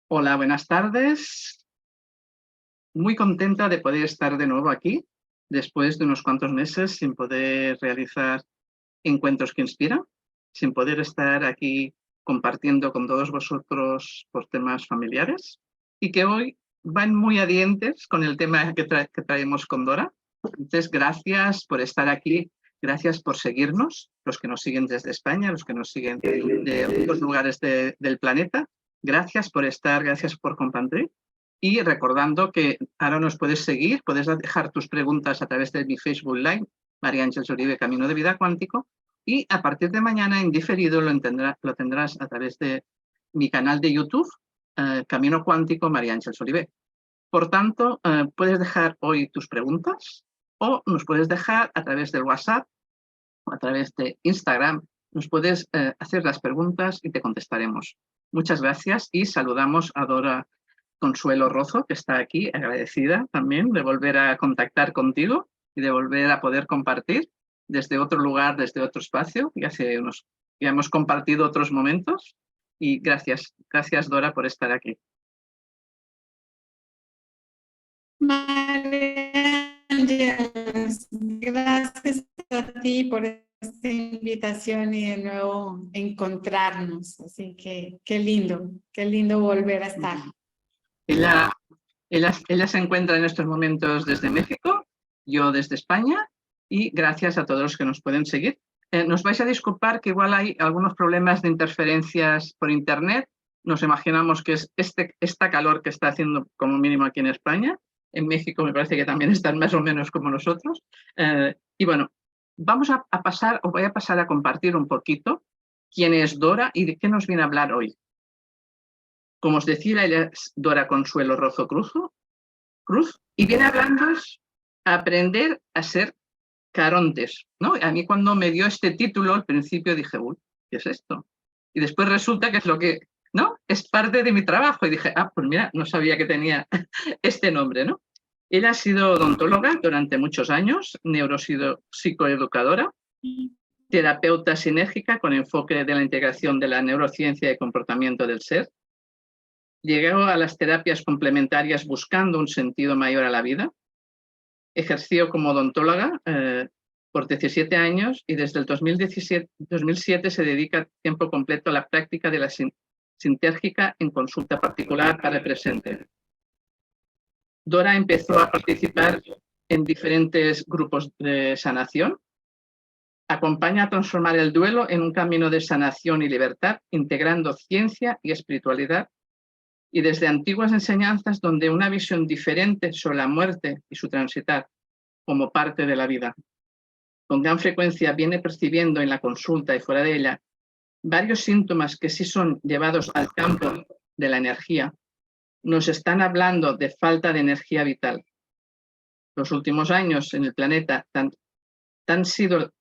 Hola, buenas tardes. Muy contenta de poder estar de nuevo aquí, después de unos cuantos meses sin poder realizar encuentros que inspiran, sin poder estar aquí compartiendo con todos vosotros por temas familiares y que hoy van muy adientes con el tema que traemos con Dora. Entonces, gracias por estar aquí, gracias por seguirnos, los que nos siguen desde España, los que nos siguen de otros lugares del planeta. Gracias por estar, gracias por compartir. Y recordando que ahora nos puedes seguir, puedes dejar tus preguntas a través de mi Facebook Live, María Ángeles Uribe, Camino de Vida Cuántico, y a partir de mañana en diferido lo tendrás a través de mi canal de YouTube, Camino Cuántico, María Ángeles Uribe. Por tanto, puedes dejar hoy tus preguntas o nos puedes dejar a través del WhatsApp o a través de Instagram. Nos puedes hacer las preguntas y te contestaremos. Muchas gracias y saludamos a Dora Consuelo Rozo, que está aquí, agradecida también de volver a contactar contigo y de volver a poder compartir desde otro lugar, desde otro espacio. Ya hemos compartido otros momentos y gracias Dora por estar aquí. María Ángeles, gracias a ti por esta invitación y de nuevo encontrarnos. Así que qué lindo volver a estar. Ella se encuentra en estos momentos desde México, yo desde España, y gracias a todos los que nos pueden seguir. Nos vais a disculpar que igual hay algunos problemas de interferencias por internet. Nos imaginamos que es esta calor que está haciendo como mínimo aquí en España. En México me parece que también están más o menos como nosotros. Y bueno, voy a pasar a compartir un poquito quién es Dora y de qué nos viene a hablar hoy. Como os decía, ella es Dora Consuelo Rozo Cruz y viene a hablarnos a aprender a ser carontes, ¿no? A mí cuando me dio este título al principio dije, uy, ¿qué es esto? Y después resulta que es lo que, ¿no? Es parte de mi trabajo y dije, pues mira, no sabía que tenía este nombre, ¿no? Ella ha sido odontóloga durante muchos años, neuropsicoeducadora, terapeuta sinérgica con enfoque de la integración de la neurociencia y comportamiento del ser. Llegó a las terapias complementarias buscando un sentido mayor a la vida. Ejerció como odontóloga por 17 años y desde el 2007 se dedica a tiempo completo a la práctica de la sintérgica en consulta particular para el presente. Dora empezó a participar en diferentes grupos de sanación. Acompaña a transformar el duelo en un camino de sanación y libertad, integrando ciencia y espiritualidad, y desde antiguas enseñanzas donde una visión diferente sobre la muerte y su transitar como parte de la vida. Con gran frecuencia viene percibiendo en la consulta y fuera de ella varios síntomas que sí son llevados al campo de la energía. Nos están hablando de falta de energía vital. Los últimos años en el planeta han sido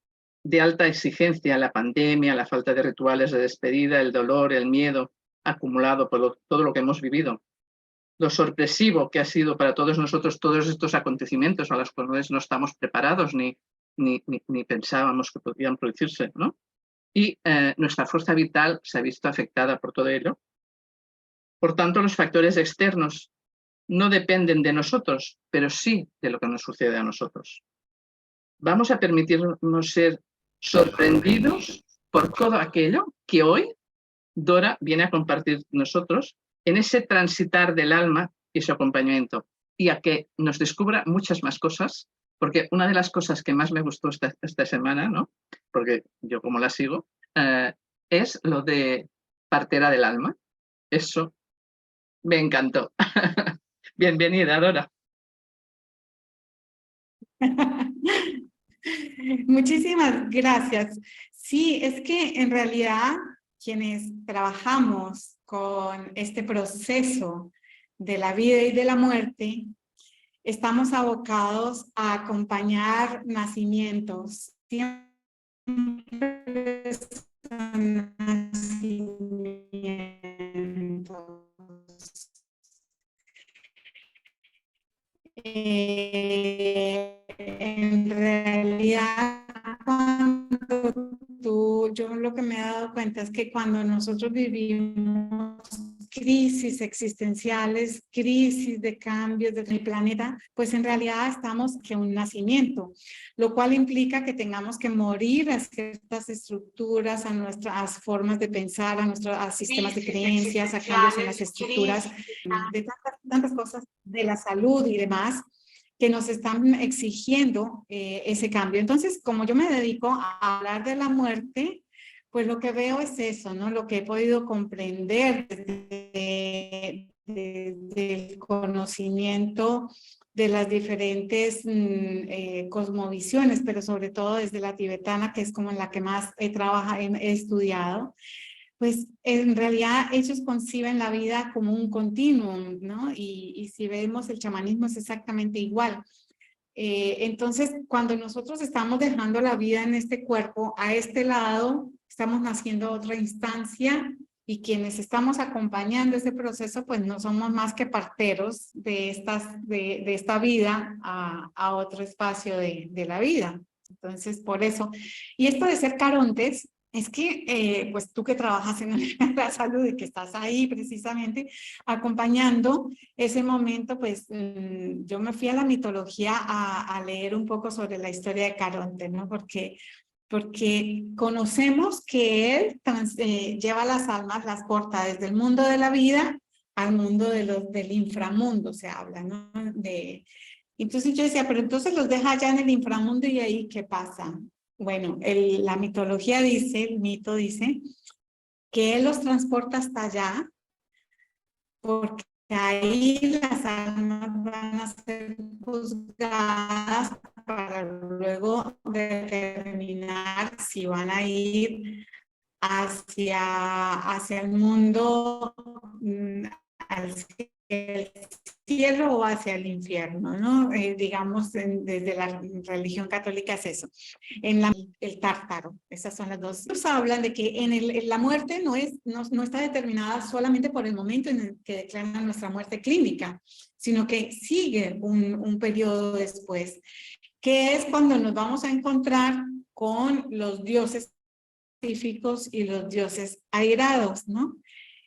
de alta exigencia, la pandemia, la falta de rituales de despedida, el dolor, el miedo acumulado por todo lo que hemos vivido. Lo sorpresivo que ha sido para todos nosotros todos estos acontecimientos a los cuales no estamos preparados ni pensábamos que podían producirse, ¿no? Y nuestra fuerza vital se ha visto afectada por todo ello. Por tanto, los factores externos no dependen de nosotros, pero sí de lo que nos sucede a nosotros. Vamos a permitirnos ser sorprendidos por todo aquello que hoy Dora viene a compartir nosotros en ese transitar del alma y su acompañamiento, y a que nos descubra muchas más cosas, porque una de las cosas que más me gustó esta semana, ¿no? Porque yo como la sigo, es lo de partera del alma. Eso me encantó. Bienvenida, Dora. Muchísimas gracias. Sí, es que en realidad quienes trabajamos con este proceso de la vida y de la muerte, estamos abocados a acompañar nacimientos. Siempre son nacimientos. En realidad, yo lo que me he dado cuenta cuenta es que cuando nosotros vivimos crisis existenciales, crisis de cambios del planeta, pues en realidad estamos que un nacimiento, lo cual implica que tengamos que morir a ciertas estructuras, a nuestras formas de pensar, a sistemas de creencias, a cambios en las estructuras, de tantas cosas de la salud y demás, que nos están exigiendo ese cambio. Entonces, como yo me dedico a hablar de la muerte, pues lo que veo es eso, ¿no? Lo que he podido comprender desde el conocimiento de las diferentes cosmovisiones, pero sobre todo desde la tibetana, que es como en la que más he trabajado, he estudiado, pues en realidad ellos conciben la vida como un continuum, ¿no? Y si vemos el chamanismo es exactamente igual. Entonces, cuando nosotros estamos dejando la vida en este cuerpo, a este lado, estamos naciendo a otra instancia y quienes estamos acompañando ese proceso, pues no somos más que parteros de esta vida a otro espacio de la vida. Entonces, por eso. Y esto de ser carontes, es que, pues tú que trabajas en la salud y que estás ahí precisamente acompañando ese momento, pues yo me fui a la mitología a leer un poco sobre la historia de Caronte, ¿no? Porque conocemos que él lleva las almas, las porta desde el mundo de la vida al mundo del inframundo, se habla, ¿no? Entonces yo decía, pero entonces los deja allá en el inframundo y ahí, ¿qué pasa? Bueno, la mitología dice, el mito dice, que él los transporta hasta allá porque ahí las almas van a ser juzgadas para luego determinar si van a ir hacia el mundo, al cielo o hacia el infierno, ¿no? Digamos, desde la religión católica es eso. El tártaro, esas son las dos. Ellos hablan de que en la muerte no está determinada solamente por el momento en el que declaran nuestra muerte clínica, sino que sigue un periodo después, que es cuando nos vamos a encontrar con los dioses científicos y los dioses airados, ¿no?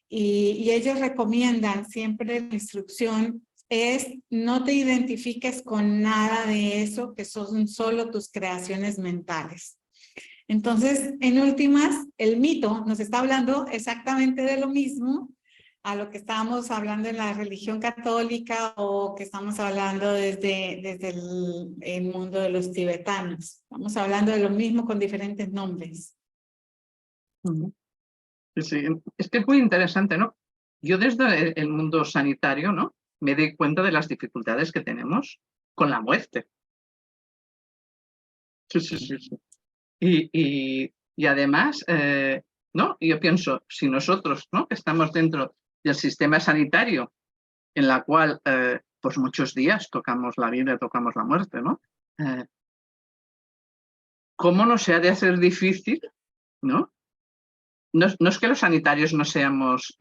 Y ellos recomiendan siempre la instrucción es no te identifiques con nada de eso, que son solo tus creaciones mentales. Entonces, en últimas, el mito nos está hablando exactamente de lo mismo a lo que estábamos hablando en la religión católica o que estamos hablando desde el mundo de los tibetanos. Estamos hablando de lo mismo con diferentes nombres. Sí, es que es muy interesante, ¿no? Yo desde el mundo sanitario, ¿no? Me doy cuenta de las dificultades que tenemos con la muerte. Sí, sí, sí, sí. Y además, ¿no? Yo pienso, si nosotros, ¿no? Que estamos dentro del sistema sanitario, en la cual, pues muchos días tocamos la vida, tocamos la muerte, ¿no? ¿Cómo no se ha de hacer difícil, ¿no? No es que los sanitarios no seamos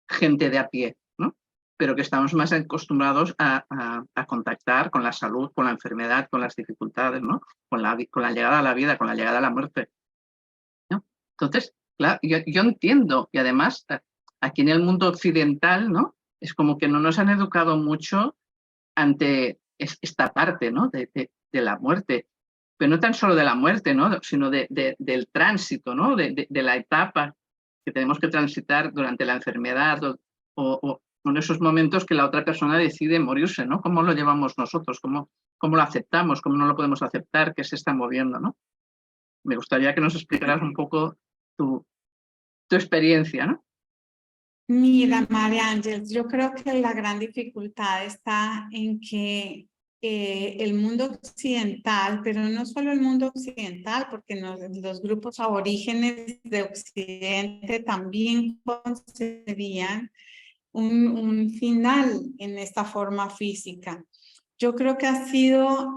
gente de a pie, ¿no? Pero que estamos más acostumbrados a contactar con la salud, con la enfermedad, con las dificultades, ¿no? Con la llegada a la vida, con la llegada a la muerte, ¿no? Entonces, claro, yo entiendo, y además aquí en el mundo occidental, ¿no? Es como que no nos han educado mucho ante esta parte, ¿no? De la muerte. Pero no tan solo de la muerte, ¿no? Sino del tránsito, ¿no? De la etapa que tenemos que transitar durante la enfermedad o en esos momentos que la otra persona decide morirse, ¿no? ¿Cómo lo llevamos nosotros? ¿Cómo lo aceptamos? ¿Cómo no lo podemos aceptar? ¿Qué se está moviendo, no? Me gustaría que nos explicaras un poco tu experiencia, ¿no? Mira, María Ángeles, yo creo que la gran dificultad está en que el mundo occidental, pero no solo el mundo occidental, porque los grupos aborígenes de Occidente también concebían un final en esta forma física. Yo creo que ha sido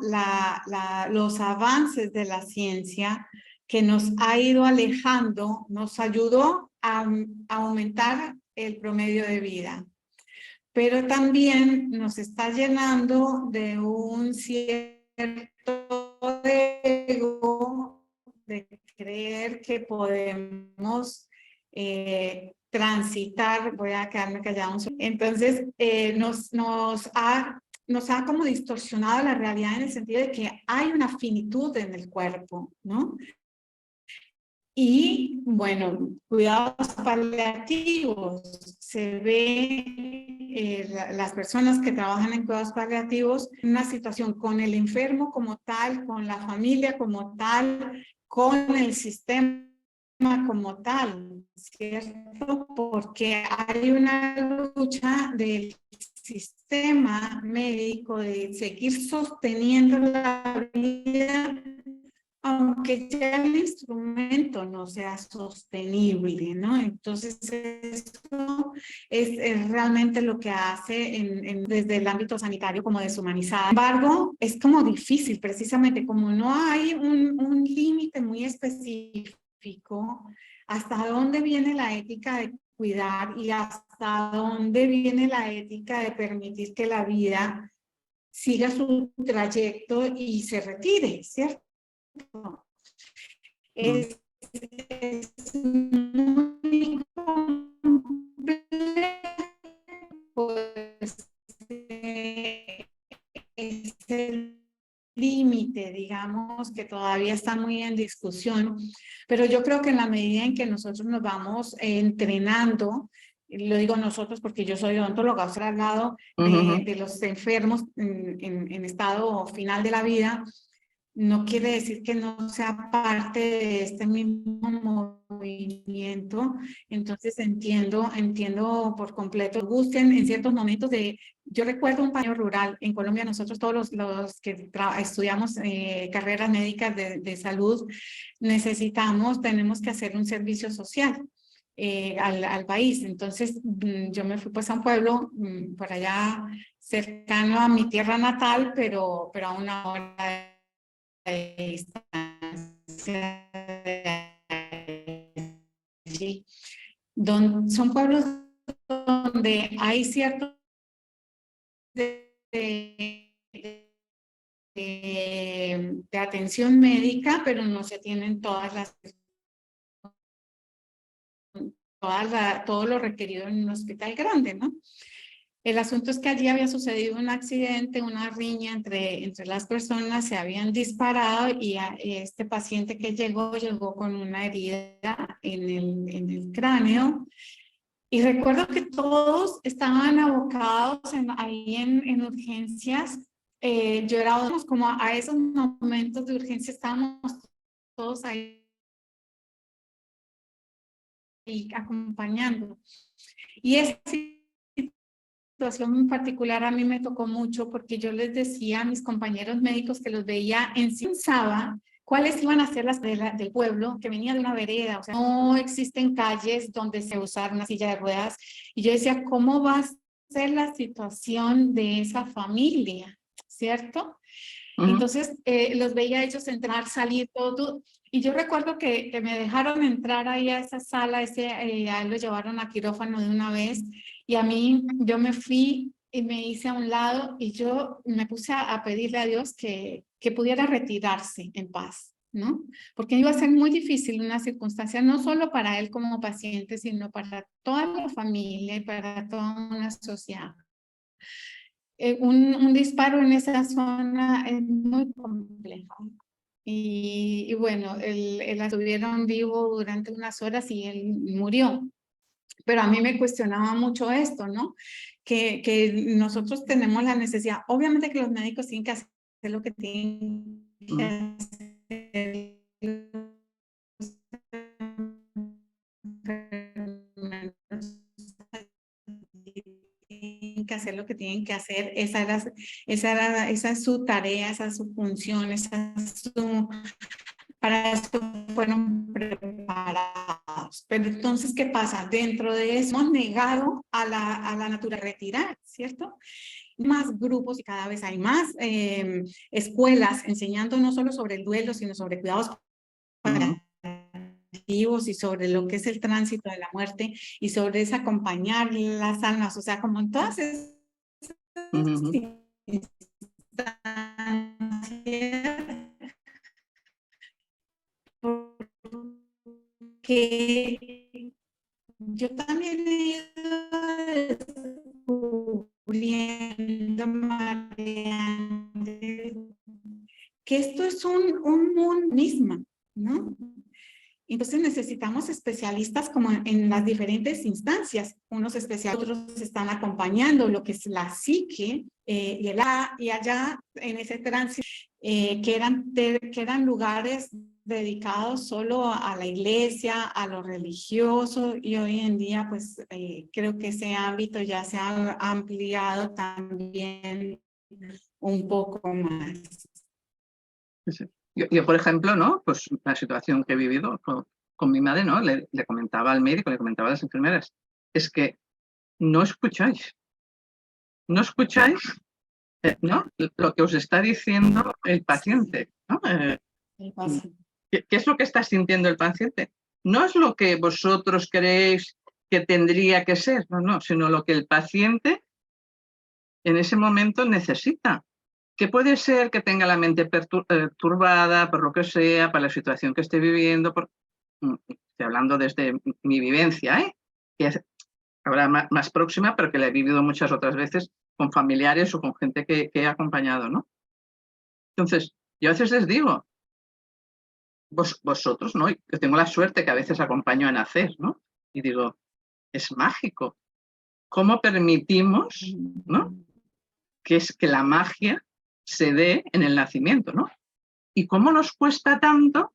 los avances de la ciencia que nos ha ido alejando, nos ayudó a aumentar el promedio de vida, pero también nos está llenando de un cierto ego de creer que podemos transitar, voy a quedarme callada un segundo. Entonces, nos ha como distorsionado la realidad en el sentido de que hay una finitud en el cuerpo, ¿no? Y, bueno, cuidados paliativos. Se ve las personas que trabajan en cuidados paliativos en una situación con el enfermo como tal, con la familia como tal, con el sistema como tal, ¿cierto? Porque hay una lucha del sistema médico de seguir sosteniendo la vida, aunque ya el instrumento no sea sostenible, ¿no? Entonces, eso es realmente lo que hace desde el ámbito sanitario como deshumanizar. Sin embargo, es como difícil, precisamente como no hay un límite muy específico hasta dónde viene la ética de cuidar y hasta dónde viene la ética de permitir que la vida siga su trayecto y se retire, ¿cierto? Es muy complejo ese límite, digamos, que todavía está muy en discusión, pero yo creo que en la medida en que nosotros nos vamos entrenando, lo digo nosotros porque yo soy odontóloga, o sea, al lado de los enfermos en estado final de la vida, no quiere decir que no sea parte de este mismo movimiento. Entonces entiendo por completo. Gusten en ciertos momentos de... Yo recuerdo un paño rural. En Colombia nosotros todos los que estudiamos carreras médicas de salud, tenemos que hacer un servicio social al país. Entonces yo me fui pues a un pueblo por allá cercano a mi tierra natal, pero a una hora allí, son pueblos donde hay cierto de atención médica, pero no se tienen todo lo requerido en un hospital grande, ¿no? El asunto es que allí había sucedido un accidente, una riña entre las personas, se habían disparado y este paciente que llegó con una herida en el cráneo. Y recuerdo que todos estaban abocados ahí en urgencias. Yo era como a esos momentos de urgencia, estábamos todos ahí acompañando. Y esa situación en particular a mí me tocó mucho porque yo les decía a mis compañeros médicos que los veía en Saba cuáles iban a ser las del pueblo que venía de una vereda, o sea, no existen calles donde se usara una silla de ruedas, y yo decía, ¿cómo va a ser la situación de esa familia? ¿Cierto? Entonces los veía a ellos entrar, salir, todo, y yo recuerdo que me dejaron entrar ahí a esa sala, a él lo llevaron a quirófano de una vez, y a mí, yo me fui y me hice a un lado y yo me puse a pedirle a Dios que pudiera retirarse en paz, ¿no? Porque iba a ser muy difícil una circunstancia, no solo para él como paciente, sino para toda la familia y para toda una sociedad. Un disparo en esa zona es muy complejo. Y bueno, él la tuvieron vivo durante unas horas y él murió. Pero a mí me cuestionaba mucho esto, ¿no? Que nosotros tenemos la necesidad, obviamente que los médicos tienen que hacer lo que tienen que hacer, tienen que hacer lo que tienen que hacer, esa es su tarea, esa es su función, para eso fueron preparados. Pero entonces, ¿qué pasa? Dentro de eso hemos negado a la naturaleza retirar, ¿cierto? Más grupos y cada vez hay más escuelas enseñando no solo sobre el duelo, sino sobre cuidados paliativos y sobre lo que es el tránsito de la muerte y sobre ese acompañar las almas, o sea, como en todas esas instancias que yo también he ido descubriendo, María, que esto es un mundo mismo, ¿no? Entonces necesitamos especialistas como en las diferentes instancias. Unos especialistas, otros están acompañando lo que es la psique y allá en ese tránsito que eran lugares dedicados solo a la iglesia, a lo religioso, y hoy en día pues creo que ese ámbito ya se ha ampliado también un poco más. Sí. Yo, por ejemplo, ¿no? Pues la situación que he vivido con mi madre, ¿no? Le comentaba al médico, le comentaba a las enfermeras, es que no escucháis, ¿no? Lo que os está diciendo el paciente, ¿no? ¿Qué es lo que está sintiendo el paciente? No es lo que vosotros creéis que tendría que ser, no, sino lo que el paciente en ese momento necesita. Que puede ser que tenga la mente perturbada por lo que sea, por la situación que esté viviendo, estoy hablando desde mi vivencia, que es ahora más próxima, pero que la he vivido muchas otras veces con familiares o con gente que he acompañado, ¿no? Entonces, yo a veces les digo, vosotros, ¿no? Yo tengo la suerte que a veces acompaño a nacer, ¿no? Y digo, es mágico. ¿Cómo permitimos, ¿no? Que la magia se dé en el nacimiento, ¿no? Y cómo nos cuesta tanto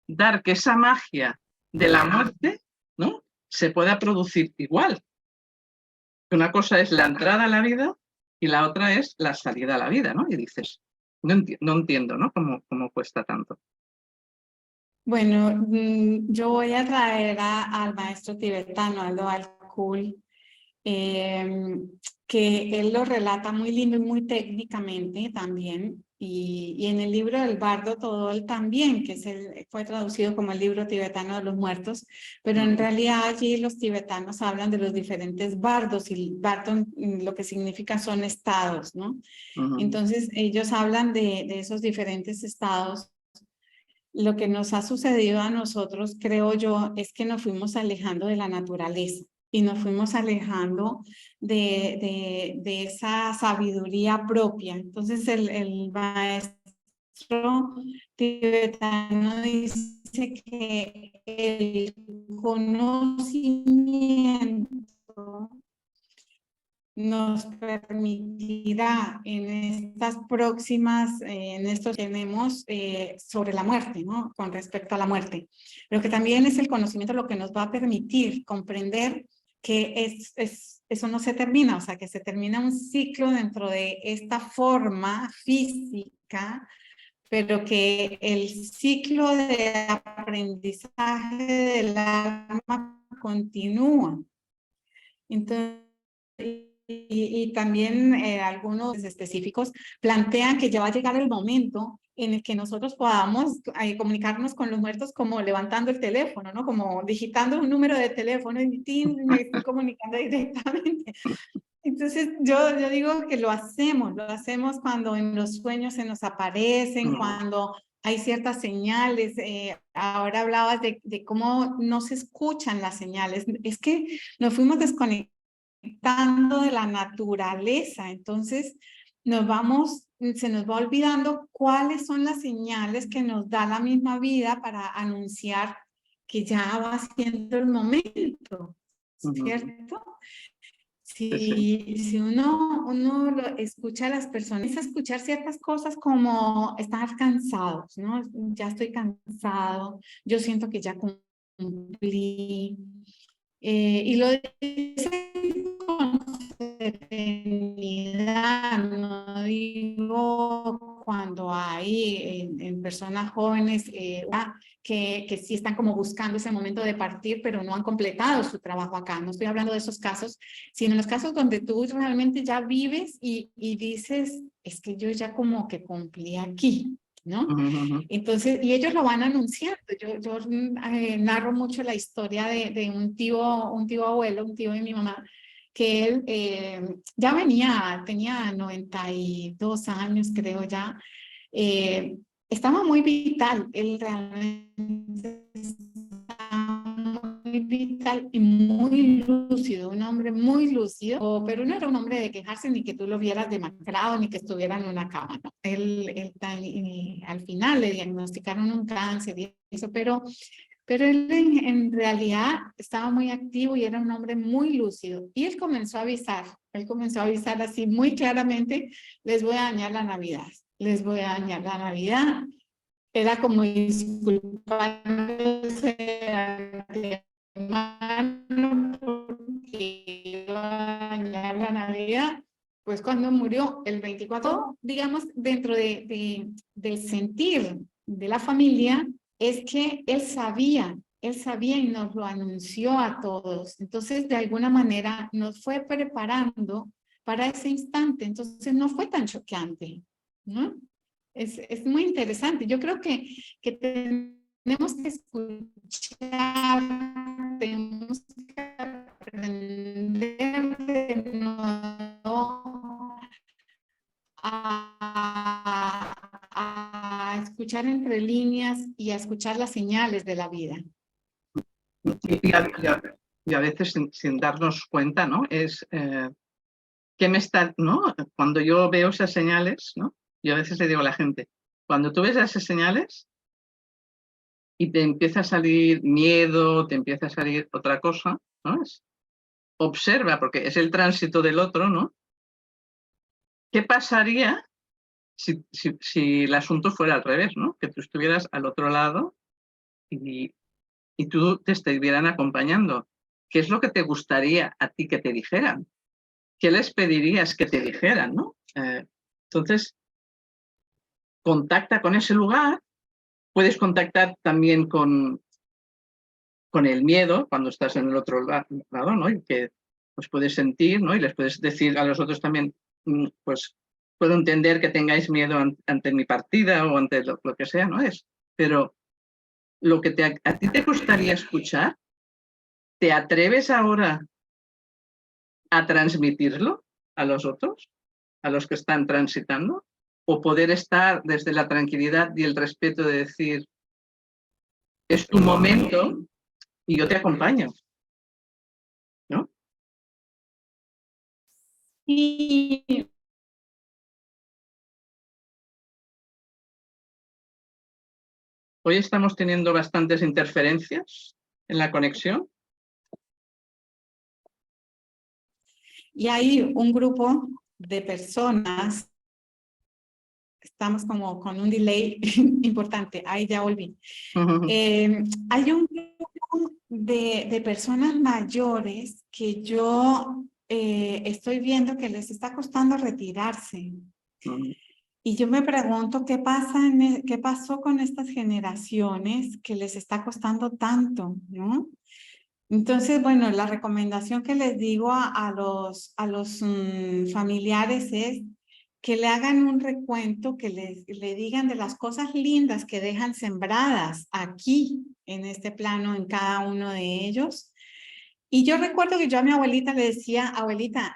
dar que esa magia de la muerte, ¿no? Se pueda producir igual. Una cosa es la entrada a la vida y la otra es la salida a la vida, ¿no? Y dices, no entiendo, ¿no? ¿Cómo cuesta tanto? Bueno, yo voy a traer al maestro tibetano, Aldo Alkul, que él lo relata muy lindo y muy técnicamente también, y en el libro del Bardo Todol también, que fue traducido como el libro tibetano de los muertos, pero en realidad allí los tibetanos hablan de los diferentes bardos, y bardo lo que significa son estados, ¿no? Entonces ellos hablan de esos diferentes estados. Lo que nos ha sucedido a nosotros, creo yo, es que nos fuimos alejando de la naturaleza y nos fuimos alejando de esa sabiduría propia. Entonces el maestro tibetano dice que el conocimiento nos permitirá en estas próximas, en estos que tenemos sobre la muerte, ¿no? Con respecto a la muerte. Pero que también es el conocimiento lo que nos va a permitir comprender que eso no se termina, o sea, que se termina un ciclo dentro de esta forma física, pero que el ciclo de aprendizaje del alma continúa. Entonces, y también algunos específicos plantean que ya va a llegar el momento en el que nosotros podamos comunicarnos con los muertos como levantando el teléfono, ¿no? Como digitando un número de teléfono y me estoy comunicando directamente. Entonces yo digo que lo hacemos cuando en los sueños se nos aparecen, cuando hay ciertas señales. Ahora hablabas de cómo no se escuchan las señales. Es que nos fuimos desconectando de la naturaleza, entonces se nos va olvidando cuáles son las señales que nos da la misma vida para anunciar que ya va siendo el momento, ¿cierto? Si uno escucha a las personas, es escuchar ciertas cosas como estar cansados, ¿no? Ya estoy cansado, yo siento que ya cumplí, y lo dicen con serenidad, no digo cuando hay en personas jóvenes que sí están como buscando ese momento de partir, pero no han completado su trabajo acá. No estoy hablando de esos casos, sino en los casos donde tú realmente ya vives y dices, es que yo ya como que cumplí aquí, ¿no? Entonces, y ellos lo van anunciando. Yo narro mucho la historia de un tío abuelo, un tío de mi mamá, que él ya tenía 92 años, creo ya. Estaba muy vital, él realmente muy vital y muy lúcido, un hombre muy lúcido, pero no era un hombre de quejarse ni que tú lo vieras demacrado ni que estuviera en una cama, ¿no? Al final le diagnosticaron un cáncer y eso, pero él en realidad estaba muy activo y era un hombre muy lúcido. Y él comenzó a avisar así muy claramente, les voy a dañar la Navidad, les voy a dañar la Navidad. Era como disculpándose de antemano porque iba a dañar la Navidad. Pues cuando murió el 24, digamos, dentro del sentir de la familia, es que él sabía y nos lo anunció a todos. Entonces, de alguna manera, nos fue preparando para ese instante. Entonces, no fue tan choqueante, ¿no? Es muy interesante. Yo creo que tenemos que escuchar, tenemos que aprender de nuevo a escuchar entre líneas y a escuchar las señales de la vida. Y a veces sin darnos cuenta, ¿no? Es ¿qué me está, ¿no? Cuando yo veo esas señales, ¿no? Yo a veces le digo a la gente, cuando tú ves esas señales y te empieza a salir miedo, te empieza a salir otra cosa, ¿no? Observa, porque es el tránsito del otro, ¿no? ¿Qué pasaría si el asunto fuera al revés, ¿no? Que tú estuvieras al otro lado y tú te estuvieran acompañando? ¿Qué es lo que te gustaría a ti que te dijeran? ¿Qué les pedirías que te dijeran, ¿no? Entonces, contacta con ese lugar, puedes contactar también con el miedo cuando estás en el otro lado, ¿no? Y que pues puedes sentir, ¿no? Y les puedes decir a los otros también, pues puedo entender que tengáis miedo ante mi partida o ante lo que sea, ¿no? Pero lo que a ti te gustaría escuchar, ¿te atreves ahora a transmitirlo a los otros, a los que están transitando? ¿O poder estar desde la tranquilidad y el respeto de decir, es tu momento y yo te acompaño, ¿no? Y Hoy estamos teniendo bastantes interferencias en la conexión. Y hay un grupo de personas, estamos como con un delay importante, ahí ya volví. Hay un grupo de personas mayores que yo estoy viendo que les está costando retirarse. Y yo me pregunto qué pasó con estas generaciones que les está costando tanto, ¿no? Entonces, bueno, la recomendación que les digo a los familiares es que le hagan un recuento, que le digan de las cosas lindas que dejan sembradas aquí, en este plano, en cada uno de ellos. Y yo recuerdo que yo a mi abuelita le decía, abuelita,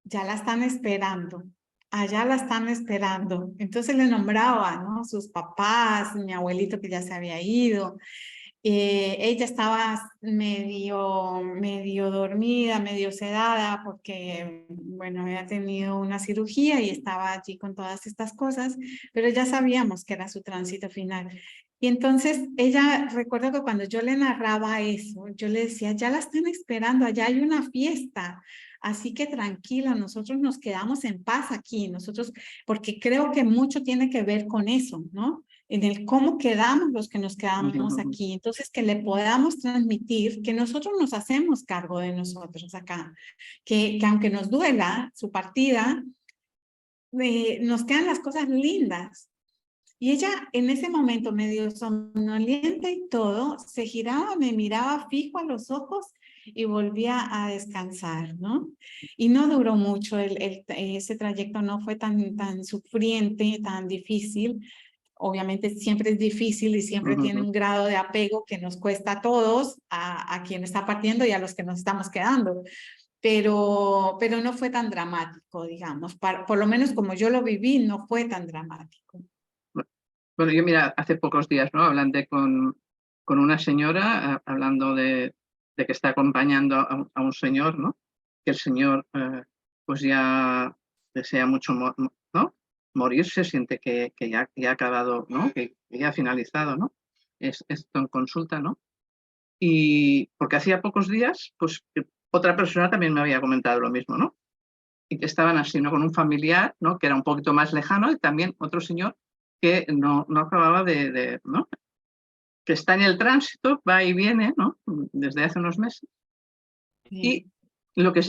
ya la están esperando, allá la están esperando. Entonces le nombraba, ¿no? Sus papás, mi abuelito que ya se había ido. Ella estaba medio dormida, medio sedada, porque, bueno, había tenido una cirugía y estaba allí con todas estas cosas, pero ya sabíamos que era su tránsito final. Y entonces ella, recuerdo que cuando yo le narraba eso, yo le decía, ya la están esperando, allá hay una fiesta, así que tranquila, nosotros nos quedamos en paz aquí, nosotros, porque creo que mucho tiene que ver con eso, ¿no? En el cómo quedamos los que nos quedamos aquí. Entonces, que le podamos transmitir que nosotros nos hacemos cargo de nosotros acá, que aunque nos duela su partida, nos quedan las cosas lindas. Y ella en ese momento medio somnoliente y todo, se giraba, me miraba fijo a los ojos y volvía a descansar, ¿no? Y no duró mucho, ese trayecto no fue tan sufriente, tan difícil. Obviamente siempre es difícil y siempre tiene un grado de apego que nos cuesta a todos, a quien está partiendo y a los que nos estamos quedando. Pero no fue tan dramático, digamos. Por lo menos como yo lo viví, no fue tan dramático. Bueno, yo mira, hace pocos días, ¿no? Hablando con una señora, hablando de de que está acompañando a un señor, ¿no? Que el señor pues ya desea mucho, ¿no? Morirse, siente que ya ha acabado, ¿no? Que ya ha finalizado, ¿no? Esto en consulta, ¿no? Y porque hacía pocos días, pues otra persona también me había comentado lo mismo, ¿no? Y que estaban así, ¿no? Con un familiar, ¿no? Que era un poquito más lejano, y también otro señor que no acababa ¿no? Que está en el tránsito, va y viene, ¿no? Desde hace unos meses. Y lo que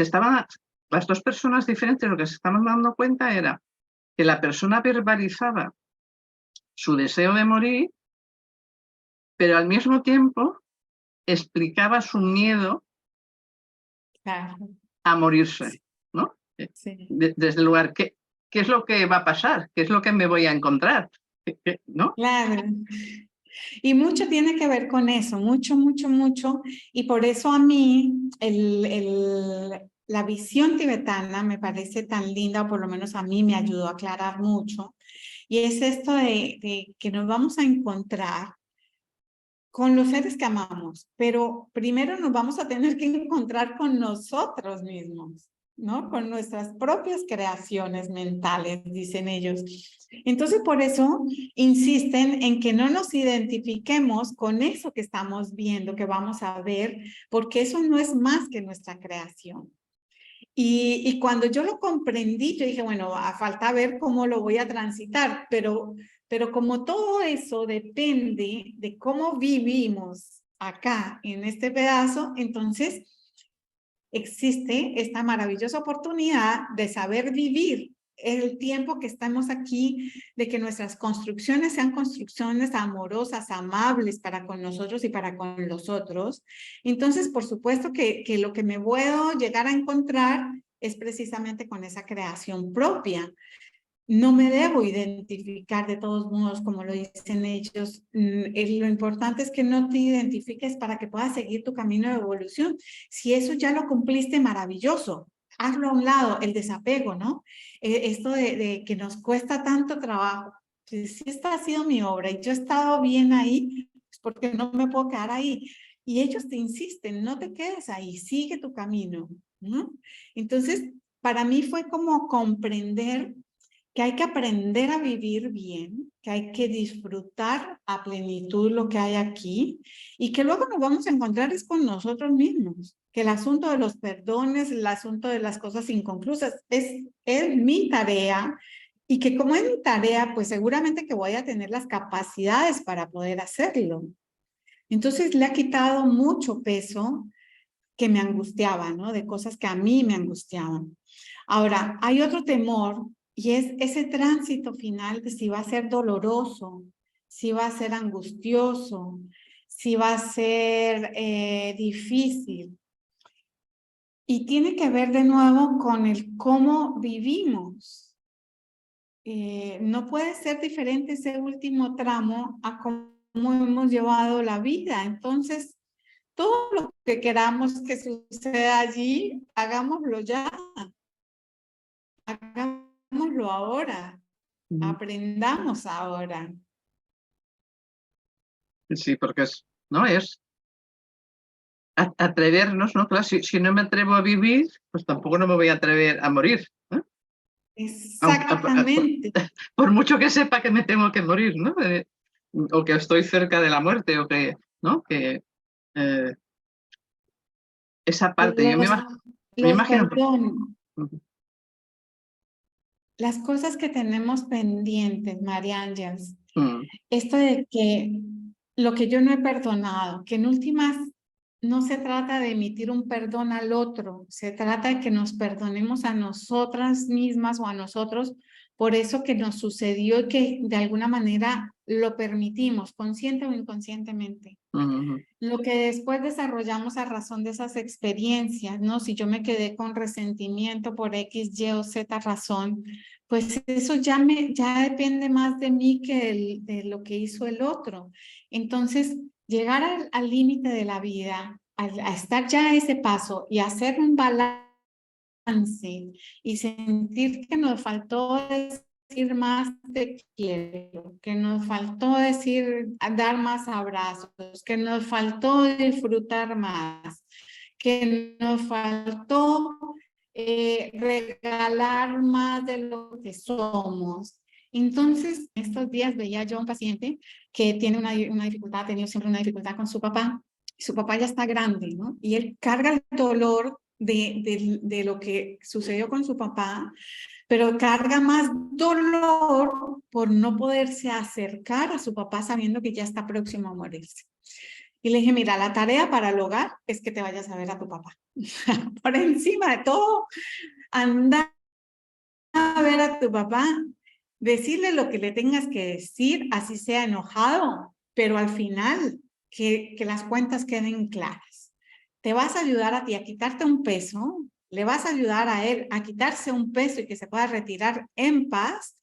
las dos personas diferentes, lo que se estaban dando cuenta era que la persona verbalizaba su deseo de morir, pero al mismo tiempo explicaba su miedo a morirse, ¿no? Sí. Desde el lugar, ¿qué es lo que va a pasar? ¿Qué es lo que me voy a encontrar? ¿No? Claro. Y mucho tiene que ver con eso, mucho, mucho, mucho. Y por eso a mí la visión tibetana me parece tan linda, o por lo menos a mí me ayudó a aclarar mucho. Y es esto de que nos vamos a encontrar con los seres que amamos, pero primero nos vamos a tener que encontrar con nosotros mismos, ¿no? Con nuestras propias creaciones mentales, dicen ellos. Entonces, por eso insisten en que no nos identifiquemos con eso que estamos viendo, que vamos a ver, porque eso no es más que nuestra creación. Y cuando yo lo comprendí, yo dije, bueno, a falta ver cómo lo voy a transitar, pero como todo eso depende de cómo vivimos acá en este pedazo, entonces existe esta maravillosa oportunidad de saber vivir el tiempo que estamos aquí, de que nuestras construcciones sean construcciones amorosas, amables para con nosotros y para con los otros. Entonces, por supuesto que lo que me puedo llegar a encontrar es precisamente con esa creación propia. No me debo identificar de todos modos, como lo dicen ellos. Lo importante es que no te identifiques para que puedas seguir tu camino de evolución. Si eso ya lo cumpliste, maravilloso. Hazlo a un lado, el desapego, ¿no? Esto de que nos cuesta tanto trabajo. Si esta ha sido mi obra y yo he estado bien ahí, pues porque no me puedo quedar ahí. Y ellos te insisten, no te quedes ahí, sigue tu camino, ¿no? Entonces, para mí fue como comprender que hay que aprender a vivir bien, que hay que disfrutar a plenitud lo que hay aquí y que luego nos vamos a encontrar es con nosotros mismos, que el asunto de los perdones, el asunto de las cosas inconclusas es mi tarea y que como es mi tarea, pues seguramente que voy a tener las capacidades para poder hacerlo. Entonces le ha quitado mucho peso que me angustiaba, ¿no? De cosas que a mí me angustiaban. Ahora, hay otro temor y es ese tránsito final de si va a ser doloroso, si va a ser angustioso, si va a ser difícil. Y tiene que ver de nuevo con el cómo vivimos. No puede ser diferente ese último tramo a cómo hemos llevado la vida. Entonces, todo lo que queramos que suceda allí, hagámoslo ya. Hagámoslo ahora. Aprendamos ahora. Sí, porque ¿no? Es atrevernos, ¿no? Claro, si no me atrevo a vivir, pues tampoco no me voy a atrever a morir, ¿no? Exactamente. Por mucho que sepa que me tengo que morir, ¿no? O que estoy cerca de la muerte, o que, ¿no? Que esa parte, yo me Los imagino. perdones. Las cosas que tenemos pendientes, María Ángeles. Esto de que lo que yo no he perdonado, que en últimas no se trata de emitir un perdón al otro, se trata de que nos perdonemos a nosotras mismas o a nosotros por eso que nos sucedió y que de alguna manera lo permitimos, consciente o inconscientemente. Lo que después desarrollamos a razón de esas experiencias, ¿no? Si yo me quedé con resentimiento por X, Y o Z razón, pues eso ya depende más de mí que de lo que hizo el otro. Entonces, llegar al límite de la vida, a estar ya a ese paso y hacer un balance y sentir que nos faltó decir más te quiero, que nos faltó decir dar más abrazos, que nos faltó disfrutar más, que nos faltó regalar más de lo que somos. Entonces, estos días veía yo a un paciente que tiene una dificultad, ha tenido siempre una dificultad con su papá. Su papá ya está grande, ¿no? Y él carga el dolor de lo que sucedió con su papá, pero carga más dolor por no poderse acercar a su papá sabiendo que ya está próximo a morirse. Y le dije, mira, la tarea para el hogar es que te vayas a ver a tu papá. Por encima de todo, anda a ver a tu papá, decirle lo que le tengas que decir, así sea enojado, pero al final que las cuentas queden claras. Te vas a ayudar a ti a quitarte un peso, le vas a ayudar a él a quitarse un peso y que se pueda retirar en paz,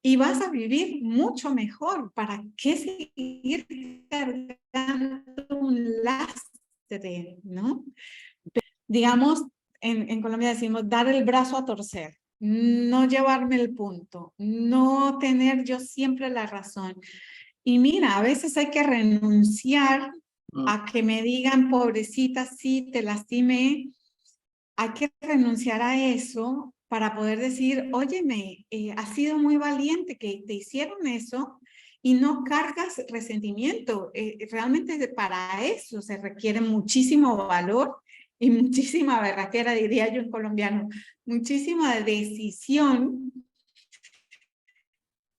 y vas a vivir mucho mejor. ¿Para qué seguir cargando un lastre, no? Digamos, en Colombia decimos dar el brazo a torcer, no llevarme el punto, no tener yo siempre la razón. Y mira, a veces hay que renunciar a que me digan, pobrecita, sí, te lastimé. Hay que renunciar a eso para poder decir, óyeme, has sido muy valiente que te hicieron eso y no cargas resentimiento. Realmente para eso se requiere muchísimo valor y muchísima berraquera, diría yo en colombiano, muchísima decisión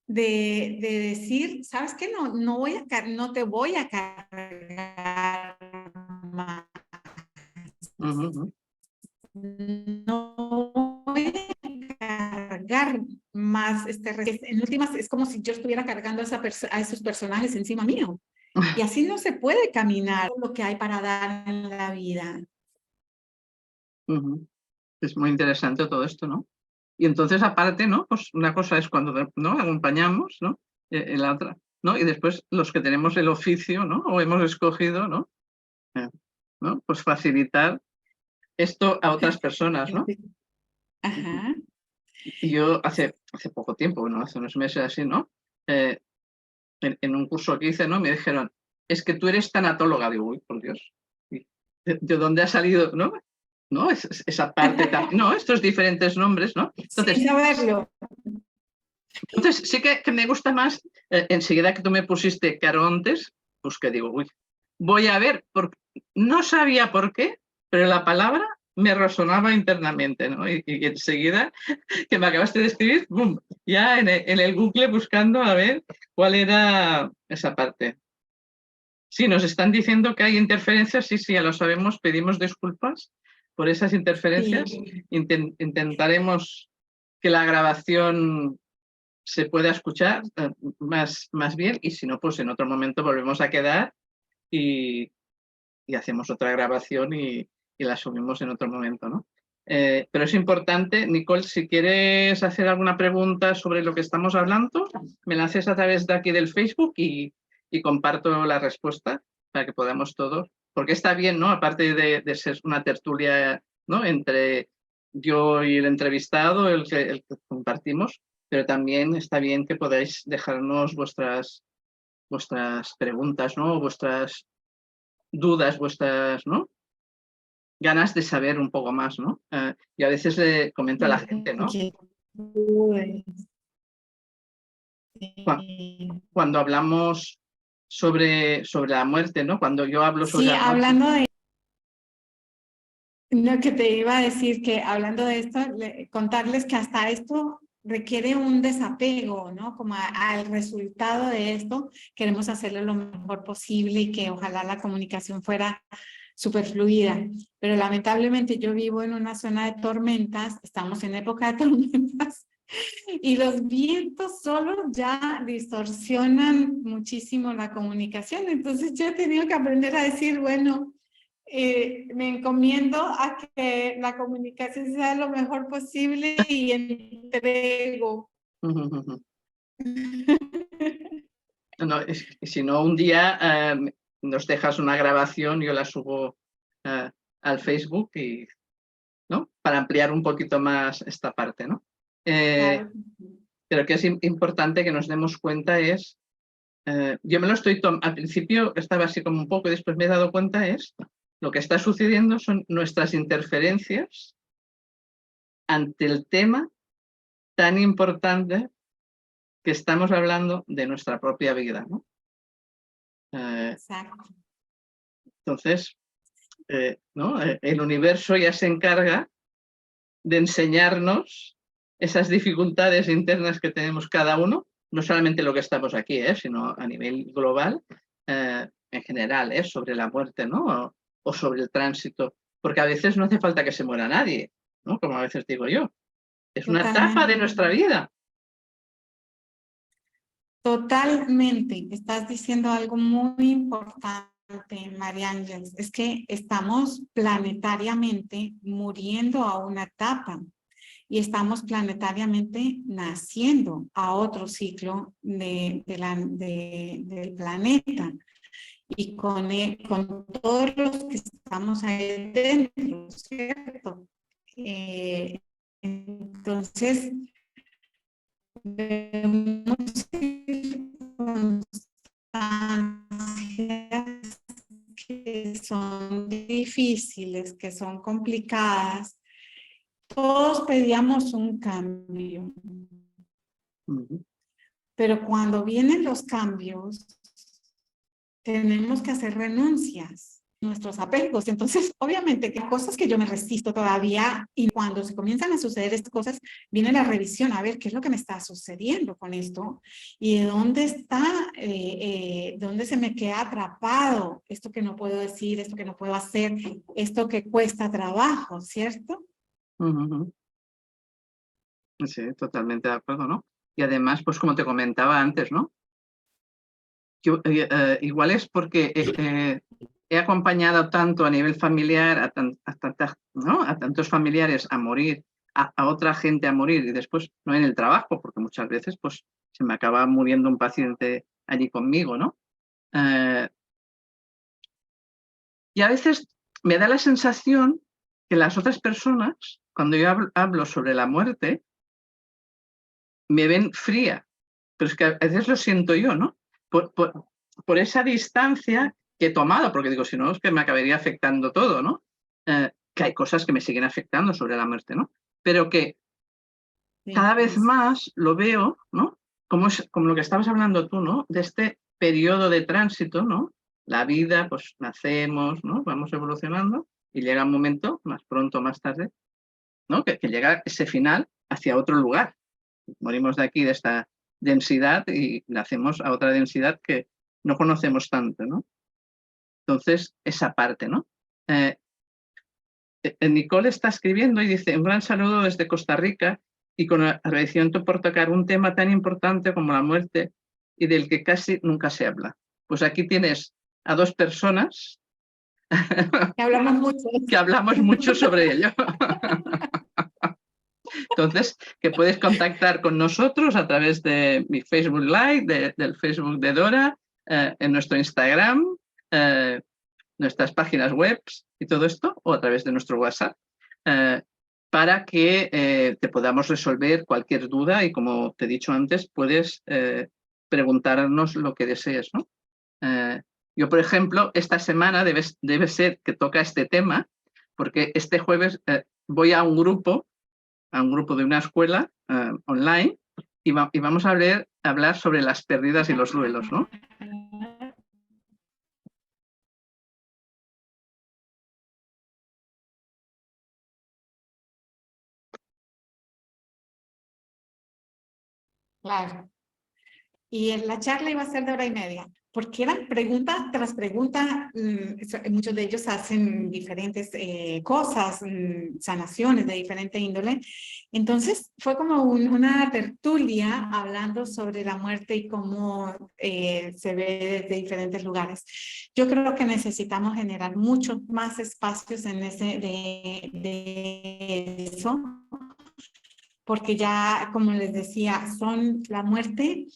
de decir, ¿sabes qué? No te voy a cargar más. No voy a cargar más en últimas es como si yo estuviera cargando a esos personajes encima mío, y así no se puede caminar lo que hay para dar en la vida. Es muy interesante todo esto, ¿no? Y entonces aparte, ¿no? Pues una cosa es cuando, ¿no?, acompañamos, ¿no? La otra, ¿no? Y después los que tenemos el oficio, ¿no?, o hemos escogido, ¿no? ¿No? Pues facilitar esto a otras personas, ¿no? Ajá. Y yo hace poco tiempo, bueno, hace unos meses así, ¿no? En un curso que hice, ¿no? Me dijeron, es que tú eres tanatóloga. Digo, uy, por Dios, ¿de dónde ha salido, no? ¿No? Esa parte, no, estos diferentes nombres, ¿no? Entonces, sin saberlo. Entonces sí que me gusta más, enseguida que tú me pusiste Carontes, pues que digo, uy, voy a ver, porque no sabía por qué, pero la palabra me resonaba internamente, ¿no? Y enseguida que me acabaste de escribir, ¡bum!, ya en el Google buscando a ver cuál era esa parte. Sí, nos están diciendo que hay interferencias, sí, ya lo sabemos, pedimos disculpas por esas interferencias. Sí. Intentaremos que la grabación se pueda escuchar más bien, y si no, pues en otro momento volvemos a quedar y hacemos otra grabación y la subimos en otro momento, ¿no? Pero es importante, Nicole, si quieres hacer alguna pregunta sobre lo que estamos hablando, me la haces a través de aquí del Facebook y comparto la respuesta para que podamos todos, porque está bien, ¿no? Aparte de ser una tertulia, ¿no?, entre yo y el entrevistado, el que compartimos, pero también está bien que podáis dejarnos vuestras preguntas, ¿no?, vuestras dudas, vuestras, ¿no?, ganas de saber un poco más, ¿no? Y a veces le comento a la gente, ¿no? Cuando hablamos sobre la muerte, ¿no? Cuando yo hablo sobre Sí, la muerte. hablando de lo que te iba a decir, que hablando de esto, contarles que hasta esto requiere un desapego, ¿no? Como al resultado de esto, queremos hacerlo lo mejor posible y que ojalá la comunicación fuera súper fluida. Pero lamentablemente yo vivo en una zona de tormentas, estamos en época de tormentas, y los vientos solos ya distorsionan muchísimo la comunicación. Entonces yo he tenido que aprender a decir, bueno, me encomiendo a que la comunicación sea lo mejor posible y entrego. No, si no, un día nos dejas una grabación, yo la subo al Facebook y, ¿no?, para ampliar un poquito más esta parte, ¿no? Claro. Pero que es importante que nos demos cuenta es, yo me lo estoy al principio estaba así como un poco y después me he dado cuenta es Lo que está sucediendo son nuestras interferencias ante el tema tan importante que estamos hablando de nuestra propia vida, ¿no? Exacto. Entonces, ¿no? El universo ya se encarga de enseñarnos esas dificultades internas que tenemos cada uno, no solamente lo que estamos aquí, sino a nivel global, en general, sobre la muerte, ¿no? O sobre el tránsito, porque a veces no hace falta que se muera nadie, ¿no? Como a veces digo yo. Es una etapa de nuestra vida. Totalmente. Estás diciendo algo muy importante, María Ángeles. Es que estamos planetariamente muriendo a una etapa y estamos planetariamente naciendo a otro ciclo del planeta. Y con todos los que estamos ahí dentro, ¿cierto? Entonces, vemos circunstancias que son difíciles, que son complicadas. Todos pedíamos un cambio. Pero cuando vienen los cambios, tenemos que hacer renuncias, nuestros apegos. Entonces, obviamente, que cosas que yo me resisto todavía, y cuando se comienzan a suceder estas cosas, viene la revisión, a ver qué es lo que me está sucediendo con esto, y de dónde está, dónde se me queda atrapado, esto que no puedo decir, esto que no puedo hacer, esto que cuesta trabajo, ¿cierto? Sí, totalmente de acuerdo, ¿no? Y además, pues como te comentaba antes, ¿no? Yo, igual es porque he acompañado tanto a nivel familiar a tantos familiares a morir, a otra gente a morir y después no en el trabajo, porque muchas veces pues se me acaba muriendo un paciente allí conmigo, ¿no? Y a veces me da la sensación que las otras personas, cuando yo hablo sobre la muerte, me ven fría, pero es que a veces lo siento yo, ¿no? Por esa distancia que he tomado, porque digo, si no, es que me acabaría afectando todo, ¿no? Que hay cosas que me siguen afectando sobre la muerte, ¿no? Pero que cada vez más lo veo, ¿no? Como lo que estabas hablando tú, ¿no? De este periodo de tránsito, ¿no? La vida, pues nacemos, ¿no? Vamos evolucionando y llega un momento, más pronto o más tarde, ¿no? Que llega ese final hacia otro lugar. Morimos de aquí, de esta densidad, y nacemos a otra densidad que no conocemos tanto, ¿no? Entonces, esa parte, ¿no? Nicole está escribiendo y dice: un gran saludo desde Costa Rica y con agradecimiento por tocar un tema tan importante como la muerte y del que casi nunca se habla. Pues aquí tienes a dos personas que hablamos mucho sobre ello. Entonces, que puedes contactar con nosotros a través de mi Facebook Live, del Facebook de Dora, en nuestro Instagram, nuestras páginas web y todo esto, o a través de nuestro WhatsApp, para que te podamos resolver cualquier duda y, como te he dicho antes, puedes preguntarnos lo que desees, ¿no? Yo, por ejemplo, esta semana debe ser que toca este tema, porque este jueves voy a un grupo de una escuela online y vamos a hablar sobre las pérdidas y los duelos, ¿no? Claro. Y la charla iba a ser de 1:30, porque eran pregunta tras pregunta. Muchos de ellos hacen diferentes cosas, sanaciones de diferente índole. Entonces fue como una tertulia hablando sobre la muerte y cómo se ve desde diferentes lugares. Yo creo que necesitamos generar muchos más espacios en de eso, porque ya, como les decía, la muerte,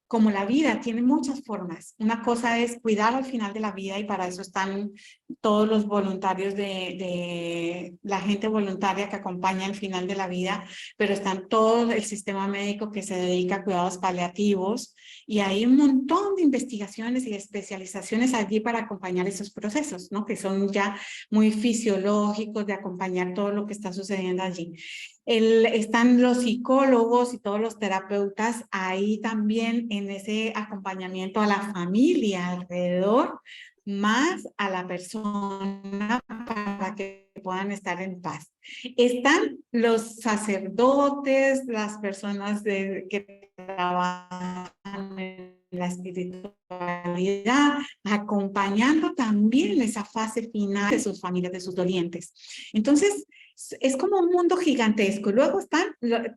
como la vida, tiene muchas formas. Una cosa es cuidar al final de la vida, y para eso están todos los voluntarios de la gente voluntaria que acompaña al final de la vida, pero están todo el sistema médico que se dedica a cuidados paliativos y hay un montón de investigaciones y especializaciones allí para acompañar esos procesos, ¿no? Que son ya muy fisiológicos de acompañar todo lo que está sucediendo allí. Están los psicólogos y todos los terapeutas ahí también en ese acompañamiento a la familia alrededor, más a la persona para que puedan estar en paz. Están los sacerdotes, las personas que trabajan en la espiritualidad, acompañando también esa fase final de sus familias, de sus dolientes. Entonces, es como un mundo gigantesco. Luego están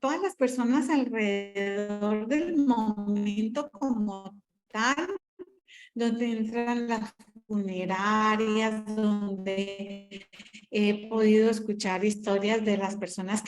todas las personas alrededor del momento como tal, donde entran las funerarias, donde he podido escuchar historias de las personas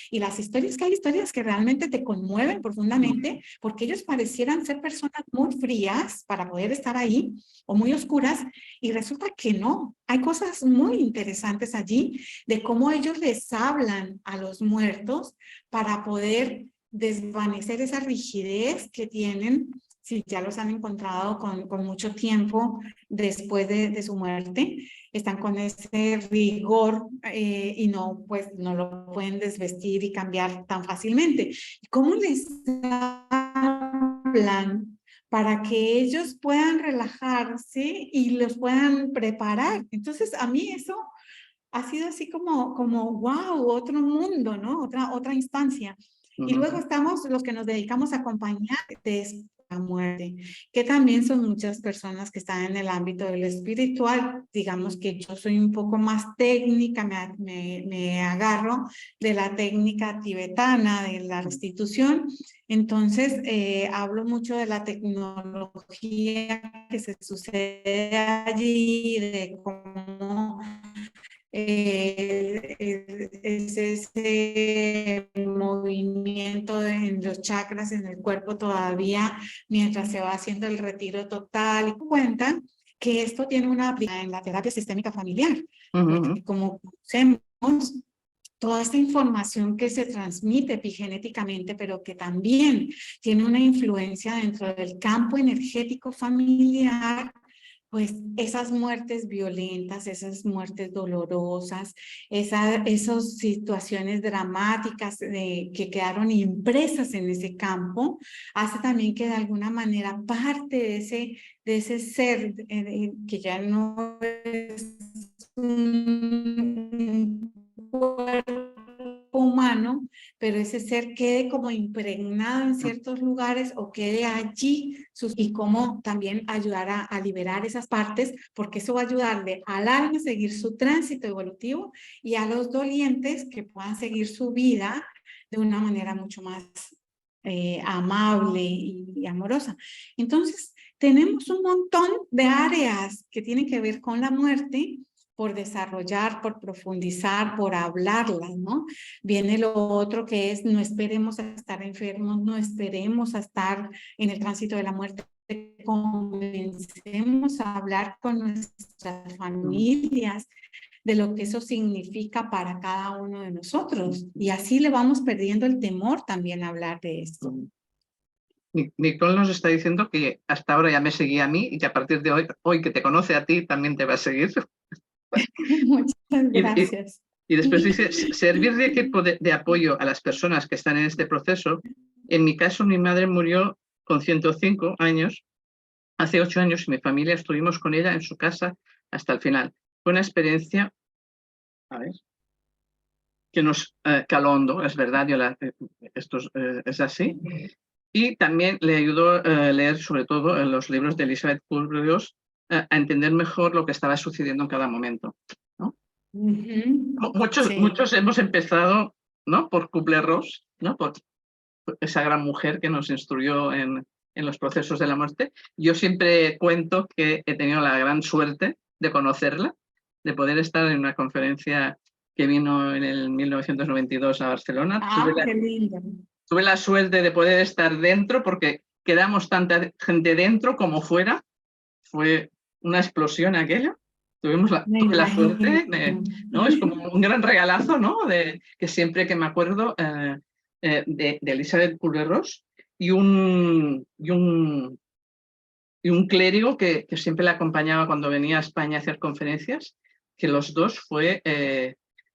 y las historias que hay historias que realmente te conmueven profundamente, porque ellos parecieran ser personas muy frías para poder estar ahí, o muy oscuras, y resulta que no. Hay cosas muy interesantes allí de cómo ellos les hablan a los muertos para poder desvanecer esa rigidez que tienen si ya los han encontrado con mucho tiempo después de su muerte, están con ese rigor y no, pues, no lo pueden desvestir y cambiar tan fácilmente. ¿Cómo les hablan para que ellos puedan relajarse y los puedan preparar? Entonces, a mí eso ha sido así como wow, otro mundo, ¿no? Otra instancia. Y luego estamos los que nos dedicamos a acompañar de la muerte, que también son muchas personas que están en el ámbito de lo espiritual. Digamos que yo soy un poco más técnica, me agarro de la técnica tibetana, de la restitución. Entonces, hablo mucho de la tecnología que se sucede allí, de cómo es ese movimiento en los chakras en el cuerpo todavía mientras se va haciendo el retiro total, y cuentan que esto tiene una aplicación en la terapia sistémica familiar, porque como conocemos toda esta información que se transmite epigenéticamente, pero que también tiene una influencia dentro del campo energético familiar, pues esas muertes violentas, esas muertes dolorosas, esas situaciones dramáticas que quedaron impresas en ese campo, hace también que de alguna manera parte de ese ser que ya no es un cuerpo humano, pero ese ser quede como impregnado en ciertos lugares o quede allí y cómo también ayudar a liberar esas partes, porque eso va a ayudarle al alma a seguir su tránsito evolutivo y a los dolientes que puedan seguir su vida de una manera mucho más amable y amorosa. Entonces, tenemos un montón de áreas que tienen que ver con la muerte por desarrollar, por profundizar, por hablarla, ¿no? Viene lo otro que es no esperemos a estar enfermos, no esperemos a estar en el tránsito de la muerte, comencemos a hablar con nuestras familias de lo que eso significa para cada uno de nosotros y así le vamos perdiendo el temor también a hablar de esto. Nicole nos está diciendo que hasta ahora ya me seguía a mí y que a partir de hoy que te conoce a ti también te va a seguir. Muchas gracias. Y después dice, servir de equipo de apoyo a las personas que están en este proceso. En mi caso, mi madre murió con 105 años, hace 8 años, y mi familia estuvimos con ella en su casa hasta el final. Fue una experiencia, a ver, que nos caló hondo, es verdad, esto es así. Y también le ayudó a leer sobre todo los libros de Elizabeth Kubler-Ross a entender mejor lo que estaba sucediendo en cada momento, ¿no? Muchos hemos empezado, ¿no? Por Kubler-Ross, ¿no? Por esa gran mujer que nos instruyó en los procesos de la muerte. Yo siempre cuento que he tenido la gran suerte de conocerla, de poder estar en una conferencia que vino en el 1992 a Barcelona. Qué lindo. Tuve la suerte de poder estar dentro porque quedamos tanta gente dentro como fuera. Fue una explosión aquello. Me Tuve la suerte, imagino. ¿no? Es como un gran regalazo, ¿no? Que siempre que me acuerdo de Elizabeth Kubler-Ross y un clérigo que siempre le acompañaba cuando venía a España a hacer conferencias, que los dos fue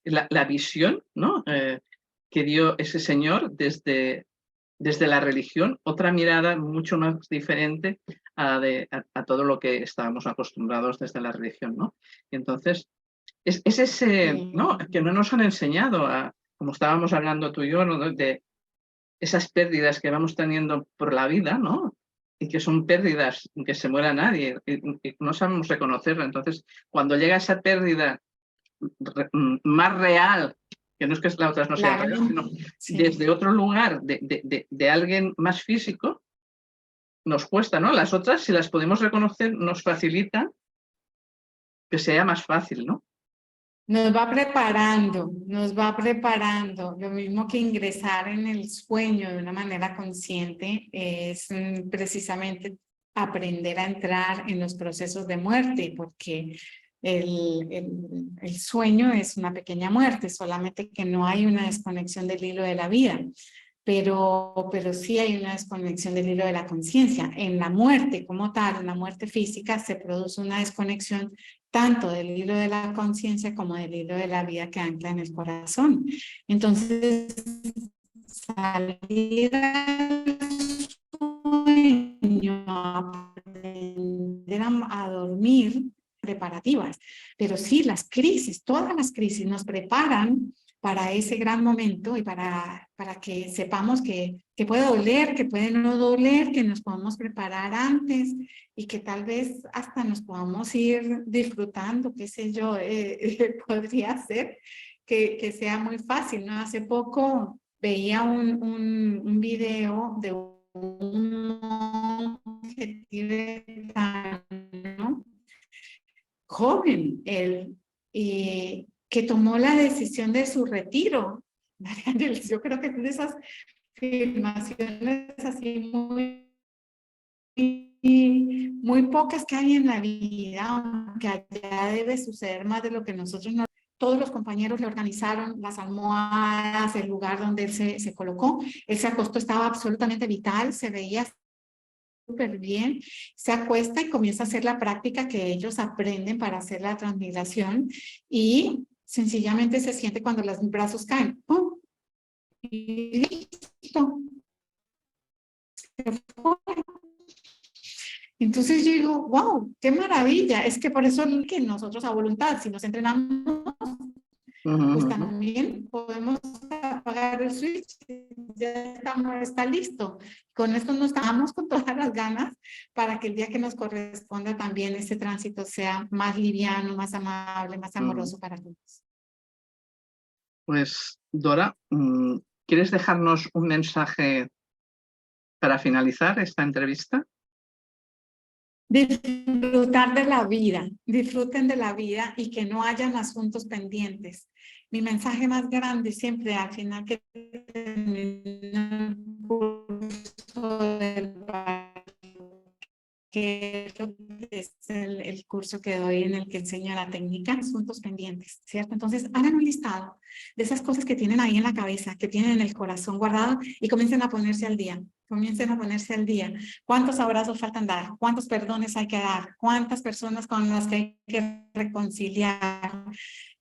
la visión, ¿no? Que dio ese señor desde la religión, otra mirada mucho más diferente a todo lo que estábamos acostumbrados desde la religión, ¿no? Y entonces, es ese, ¿no? Que no nos han enseñado, como estábamos hablando tú y yo, ¿no? De esas pérdidas que vamos teniendo por la vida, ¿no? Y que son pérdidas que se muera nadie y no sabemos reconocerla. Entonces, cuando llega esa pérdida más real, que no es que las otras no sean Claro, reales, sino sí. desde otro lugar, de alguien más físico, nos cuesta, ¿no? Las otras, si las podemos reconocer, nos facilita que sea más fácil, ¿no? Nos va preparando. Lo mismo que ingresar en el sueño de una manera consciente es precisamente aprender a entrar en los procesos de muerte, porque el sueño es una pequeña muerte, solamente que no hay una desconexión del hilo de la vida. Pero sí hay una desconexión del hilo de la conciencia. En la muerte como tal, en la muerte física, se produce una desconexión tanto del hilo de la conciencia como del hilo de la vida que ancla en el corazón. Entonces, salir al sueño, aprender a dormir, preparativas. Pero sí, las crisis, todas las crisis nos preparan para ese gran momento y para que sepamos que puede doler, que puede no doler, que nos podemos preparar antes y que tal vez hasta nos podamos ir disfrutando, qué sé yo, podría ser que sea muy fácil, ¿no? Hace poco veía un video de un monje tibetano, joven, él, que tomó la decisión de su retiro. Yo creo que es de esas afirmaciones así muy pocas que hay en la vida, aunque allá debe suceder más de lo que nosotros no. Todos los compañeros le organizaron las almohadas, el lugar donde él se colocó. Él se acostó, estaba absolutamente vital, se veía súper bien, se acuesta y comienza a hacer la práctica que ellos aprenden para hacer la transmigración y sencillamente se siente cuando los brazos caen. ¡Pum! Y listo. Se fue. Entonces yo digo, wow, qué maravilla. Es que por eso es que nosotros a voluntad, si nos entrenamos, pues también podemos apagar el switch, ya está listo. Con esto nos estamos con todas las ganas para que el día que nos corresponda también ese tránsito sea más liviano, más amable, más amoroso para todos. Pues, Dora, ¿quieres dejarnos un mensaje para finalizar esta entrevista? Disfrutar de la vida, disfruten de la vida y que no hayan asuntos pendientes. Mi mensaje más grande siempre al final que termino el curso del que es el curso que doy en el que enseño la técnica, asuntos pendientes, ¿cierto? Entonces, hagan un listado de esas cosas que tienen ahí en la cabeza, que tienen en el corazón guardado y comiencen a ponerse al día. Comiencen a ponerse al día. ¿Cuántos abrazos faltan dar? ¿Cuántos perdones hay que dar? ¿Cuántas personas con las que hay que reconciliar?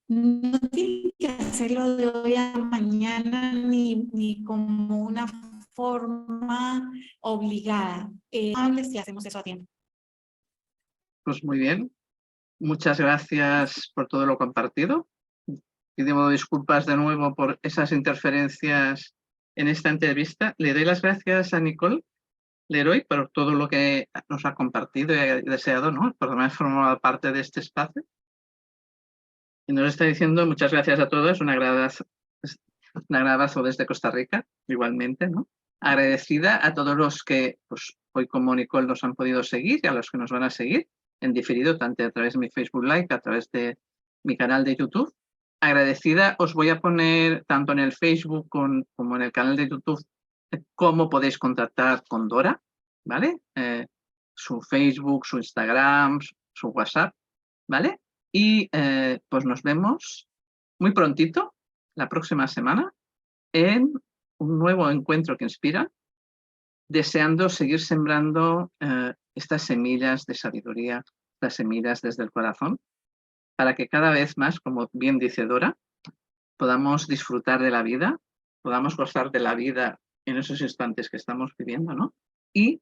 No tienen que hacerlo de hoy a mañana ni como una forma obligada. Si hacemos eso a tiempo. Pues muy bien. Muchas gracias por todo lo compartido. Pido disculpas de nuevo por esas interferencias en esta entrevista. Le doy las gracias a Nicole Leroy por todo lo que nos ha compartido y ha deseado, ¿no? Por haber formado parte de este espacio. Y nos está diciendo muchas gracias a todos. Un abrazo desde Costa Rica, igualmente, ¿no? Agradecida a todos los que pues, hoy como Nicole nos han podido seguir y a los que nos van a seguir en diferido, tanto a través de mi Facebook Live, a través de mi canal de YouTube. Agradecida, os voy a poner tanto en el Facebook como en el canal de YouTube cómo podéis contactar con Dora, ¿vale? Su Facebook, su Instagram, su WhatsApp, ¿vale? Y pues nos vemos muy prontito, la próxima semana, en un nuevo encuentro que inspira, deseando seguir sembrando estas semillas de sabiduría, estas semillas desde el corazón, para que cada vez más, como bien dice Dora, podamos disfrutar de la vida, podamos gozar de la vida en esos instantes que estamos viviendo, ¿no? Y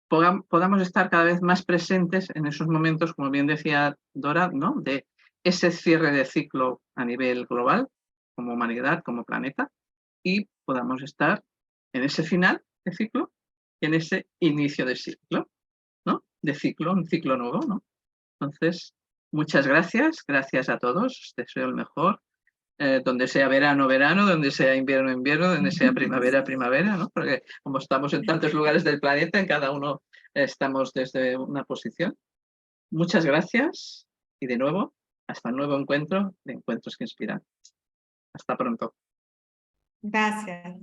podamos estar cada vez más presentes en esos momentos, como bien decía Dora, ¿no? De ese cierre de ciclo a nivel global, como humanidad, como planeta, y podamos estar en ese final de ciclo y en ese inicio de ciclo, ¿no? De ciclo, un ciclo nuevo, ¿no? Entonces, muchas gracias, gracias a todos, os deseo el mejor. Donde sea verano, verano, donde sea invierno, invierno, donde sea primavera, primavera, ¿no? Porque como estamos en tantos lugares del planeta, en cada uno estamos desde una posición. Muchas gracias y de nuevo, hasta un nuevo encuentro de Encuentros que Inspiran. Hasta pronto. Gracias.